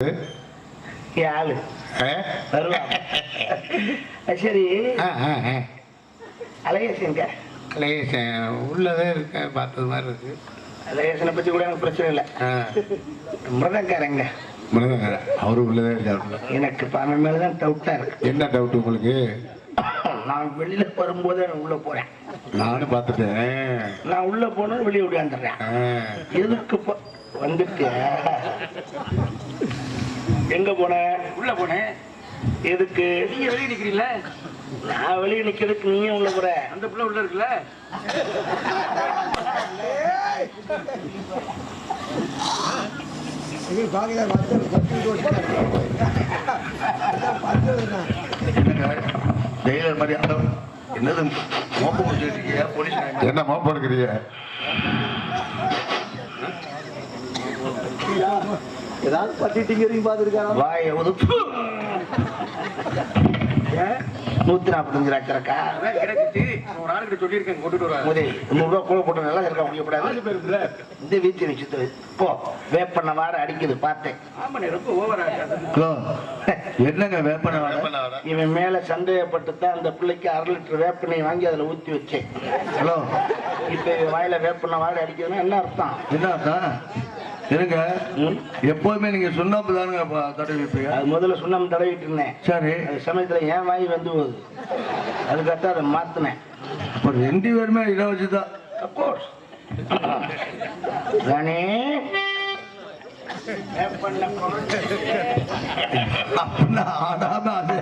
ஆளு சரி. அழகேசன் அழகேசன் உள்ளதே இருக்க பார்த்தது மாதிரி இருக்கு. அழகேசனை பத்தி கூட எனக்கு பிரச்சனை இல்லை. மிருதங்காரங்க மிருதங்காரன் அவரு உள்ளதே இருக்காரு. எனக்கு அவன் மேலதான் டவுட்டா இருக்கு. என்ன டவுட் உங்களுக்கு? நான் வெளியில வரும்போது உள்ள போறேன். நானும் பார்த்துட்டேன். நான் உள்ள போனோம் வெளியே விடாந்துடுறேன். எதுக்கு வந்துட்டு எங்க போன? உள்ள போனேன். எதுக்கு? நீங்க வெளியே நிக்கிறீங்கள? நான் வெளியே நிக்கிறதுக்கு நீங்க உள்ள போற? அந்த புள்ள உள்ள இருக்குல்ல. ஜெயிலர் மாதிரி என்னது மோப்பம் முடிச்சுட்டு இருக்கீங்க? போலீஸ் என்ன மோப்பம் எடுக்கிறீங்க? ஏதாவது பட்டிட்டீங்க பாத்துருக்காங்க. வாய ஒதுப்பு. 145 லட்சம் கிடைச்சிச்சு. ஒரு ஆளுக்கு சொல்லியிருக்கேன் கொண்டுட்டு வருவாங்க. 100 ரூபா கூட போட்டு நல்லா இருக்க முடியக்கூடாது. இந்த வீட்டு வச்சு போ. வேப்பண்ண வாட அடிக்குது பார்த்தேன். ரொம்ப ஓவரா என்னங்க வேப்பண்ண வாட? இவன் மேல சந்தேகப்பட்டு தான் அந்த பிள்ளைக்கு 1/2 லிட்டர் வேப்பெண்ணை வாங்கி அதுல ஊத்தி வச்சேன். ஹலோ, இப்ப வாயில வேப்பண்ண வாட அடிக்குதுன்னா என்ன அர்த்தம்? என்ன அர்த்தம்? இருங்க, எப்போதுமே நீங்க சுண்ணாம்பு தானுங்க தடவி வைப்பீங்க. அது முதல்ல சுண்ணாம்பு தடவிட்டு இருந்தேன். சரி, அது சமயத்துல ஏன் வாய் வந்து போகுது, அதுக்காக அதை மாத்தினேன். அப்ப 2 பேருமே இதை வச்சுதான். ராணி அப்படின்னா ஆடாம அதே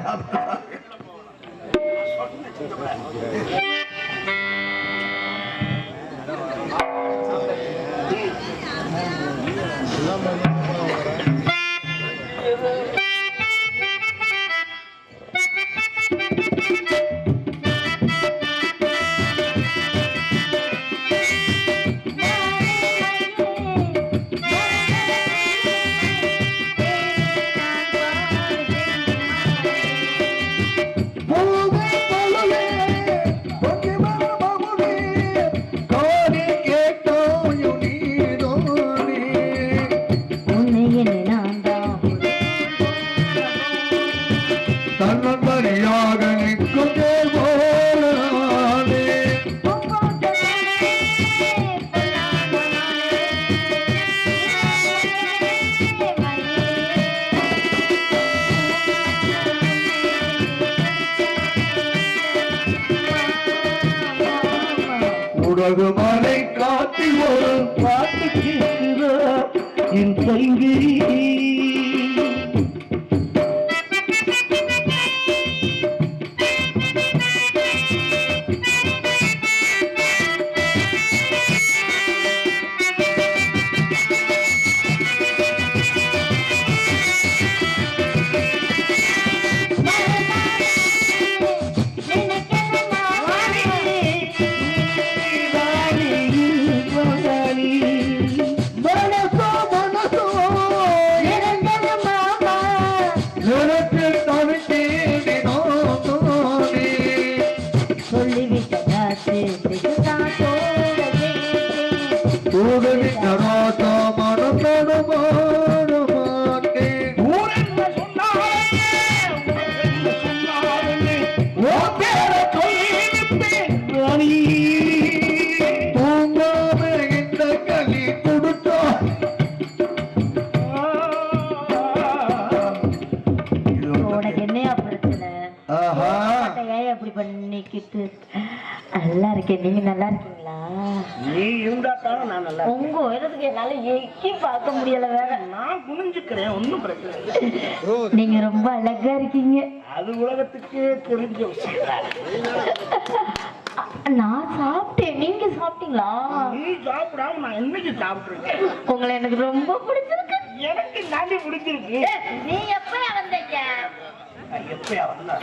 மலை காட்டி ஒரு பாட்டு கேட்கிறார் என் கைங்கி. நல்லா இருக்கேன். நீங்க நல்லா இருக்கீங்களா? நீ இருந்தா தானே நான் நல்லா. உங்க உயரத்துக்கு என்னால எக்கி பார்க்க முடியல. வேற நான் குனிஞ்சுக்கிறேன், ஒன்னும் பிரச்சனை இல்லை. நீங்க ரொம்ப அழகா இருக்கீங்க. அது உலகத்துக்கு தெரிஞ்ச விஷயம். நான் சாப்பிட்டேன், நீங்க சாப்பிட்டீங்களா? நீ சாப்பிடாம நான் என்னைக்கு சாப்பிட்டுருக்கேன். உங்களை எனக்கு ரொம்ப பிடிச்சிருக்கு. எனக்கு நானே பிடிச்சிருக்கு. நீ எப்பயா வந்தீங்க? எப்பயா வந்தா?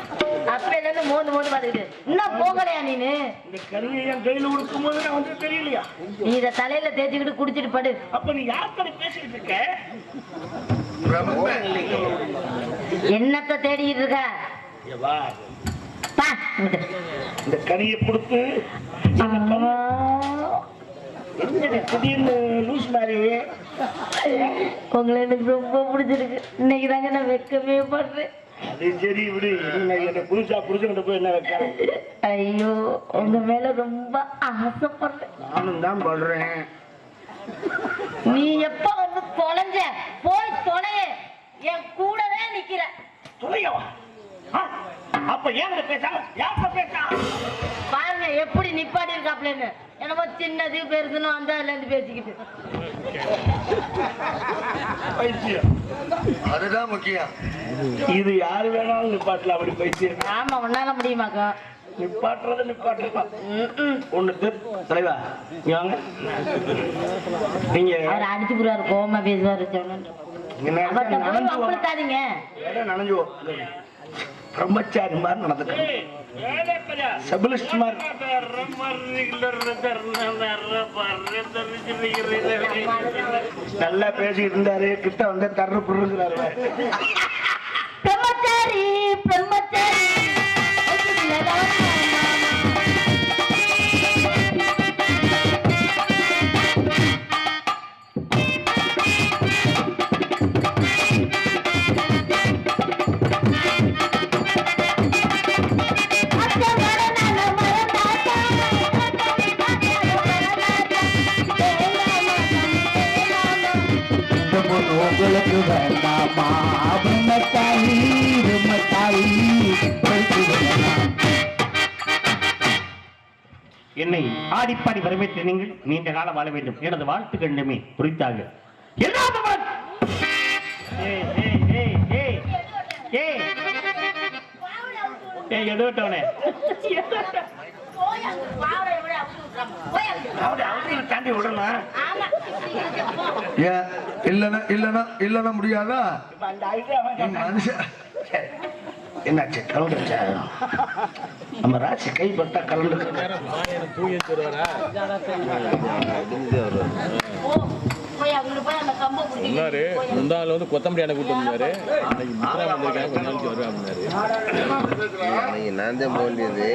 அப்பையில இருந்து மோந்து பாத்துக்கிட்டு இன்னும் போகலையா? நீனு இந்த கருவியை என் கையில உடுக்கும் போது நான் வந்து தெரியலையா? நீ இத தலையில தேய்ச்சிக்கிட்டு குடிச்சிட்டு படு. அப்ப நீ யார்கிட்ட பேசிக்கிட்டு இருக்க? என்னத்த தேடிக்கிட்டு இருக்க? இந்த கனியை கொடுத்து என்னடி திடீர்னு லூஸ் மாதிரி? உங்களை எனக்கு ரொம்ப பிடிச்சிருக்கு. இன்னைக்கு தாங்க நான் வெக்கமே படுறேன். அது சரி விடு. என்ன புதுசா புருஷன்கிட்ட போய் என்ன வைக்க? ஐயோ, உங்க மேல ரொம்ப ஆசைப்படுறேன். நானும் தான் படுறேன். நீ எப்ப வந்து தொலைஞ்ச? போய் தொலைய. என் கூடவே நிக்கிற. துளையவா? அப்ப ஏன் பேசாம யார்கிட்ட பேசா? பாருங்க எப்படி நிப்பாட்டி இருக்காப்லன்னு. என்னமோ சின்னது பெருசுன்னு வந்து அதுல இருந்து பேசிக்கிட்டு. பைத்தியம். அதுதான் முக்கியம். இது யாரு வேணாலும் நிப்பாட்டல. அப்படி பைத்தியம். ஆமா, உன்னால முடியுமாக்கா? நிப்பாட்டுறது நிப்பாட்டுறா. ஒண்ணு தலைவா இங்க வாங்க. நீங்க அவர் அடிச்சு புறாரு, கோவமா பேசுவாரு. சொன்னாங்க நனைஞ்சுவோம். பிரம்மச்சாரி மாதிரி நடந்துட்டு சபலிஸ்ட் மாதிரி. நல்லா பேசிக்கிட்டு இருந்தாரு. கிட்ட வந்து தர்ற புருங்கிறாரு. பிரம்மச்சாரி பிரம்மச்சாரி. உங்களுக்கு வேண்டாமா பிரம்மச்சாரி பிரம்மச்சாரி? என்னை ஆடிப்பாடி வரவேற்ற நீங்கள் நீண்ட காலம் வாழ வேண்டும். எனது வாழ்த்துக்கள் நம்பி குறித்தாக எதோட்டவனே தாண்டி விடணும். ஏன் இல்லைன்னா இல்லைன்னா இல்லைன்னா முடியாதா? மனுஷன் என்னாச்சு? கலந்துருச்சா? நம்ம ராசி கைப்பட்டா கலந்து முந்தாள் வந்து கொத்தமல்லி அணை கூட்டு வந்தாரு. அன்னைக்கு முத்திரா வந்திருக்காங்க, கொஞ்ச நாளைக்கு வருவேன் அப்படின்னாரு. நான் தான் போண்டியது.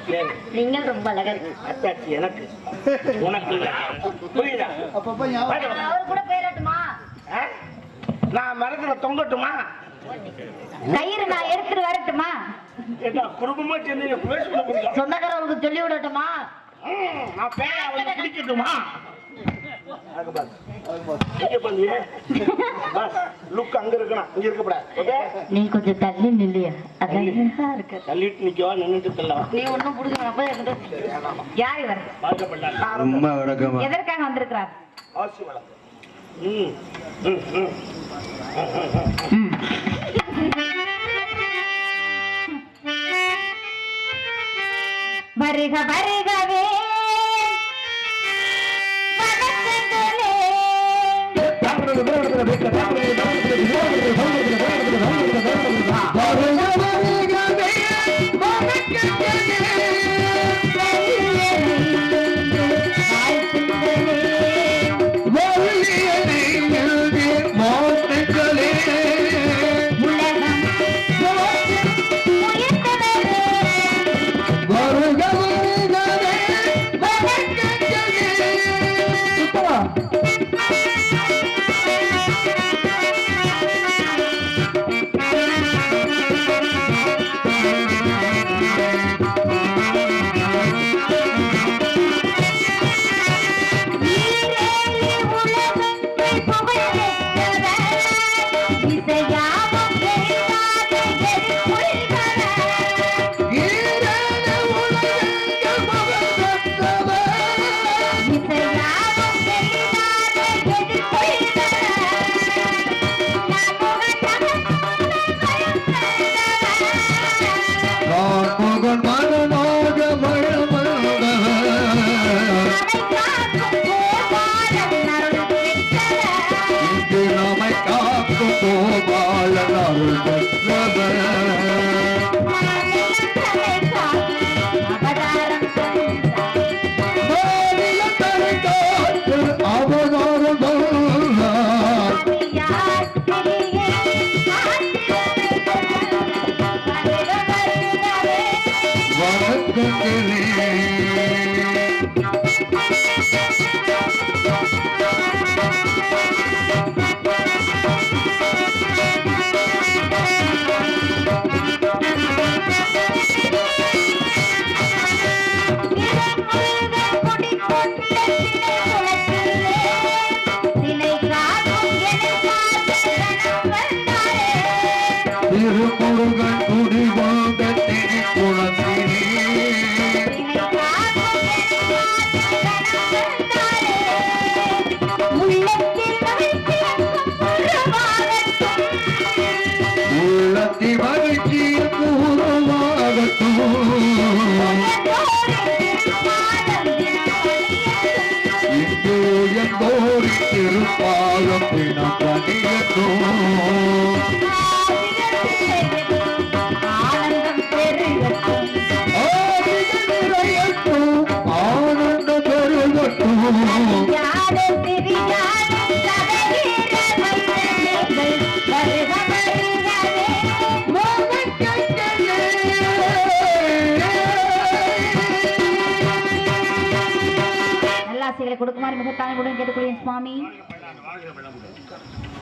சரி, நீங்கள் ரொம்ப அழகா இருக்கு. அத்தாச்சி எனக்கு உனக்கு இல்ல. புரியுதா? அவர் கூட போயிடட்டுமா? ஆ? நான் மரத்துல தொங்கட்டுமா? கயிறு நான் எடுத்துட்டு வரட்டுமா? ஏண்டா, குடும்பமா சேர்ந்து பேசிட்டு முடியும். சொந்தக்காரவங்களுக்கு சொல்லி விடட்டுமா? நான் பேரை அவளுக்கு பிடிக்கட்டுமா? அங்க பாரு. இங்க பாருங்க. பாஸ், லுக் அங்க இருக்கணும், இங்க இருக்கக்கூடாது. ஓகே? நீ கொஞ்சம் தள்ளி நில்லையா? அதான் இருக்கு. தள்ளிட்டு நிக்கவா, நின்னுட்டு தள்ளவா? நீ ஒண்ணும் புடிச்சு யார் இவர்? ரொம்ப விளக்கமா எதற்காக வந்திருக்கிறார்? ஆசி வளம். ம் ம் ம் வருக வருகவே கொடுக்குமாறு மிக தாழ்மையுடன் கேட்டுக்கொள்கிறேன் சுவாமி.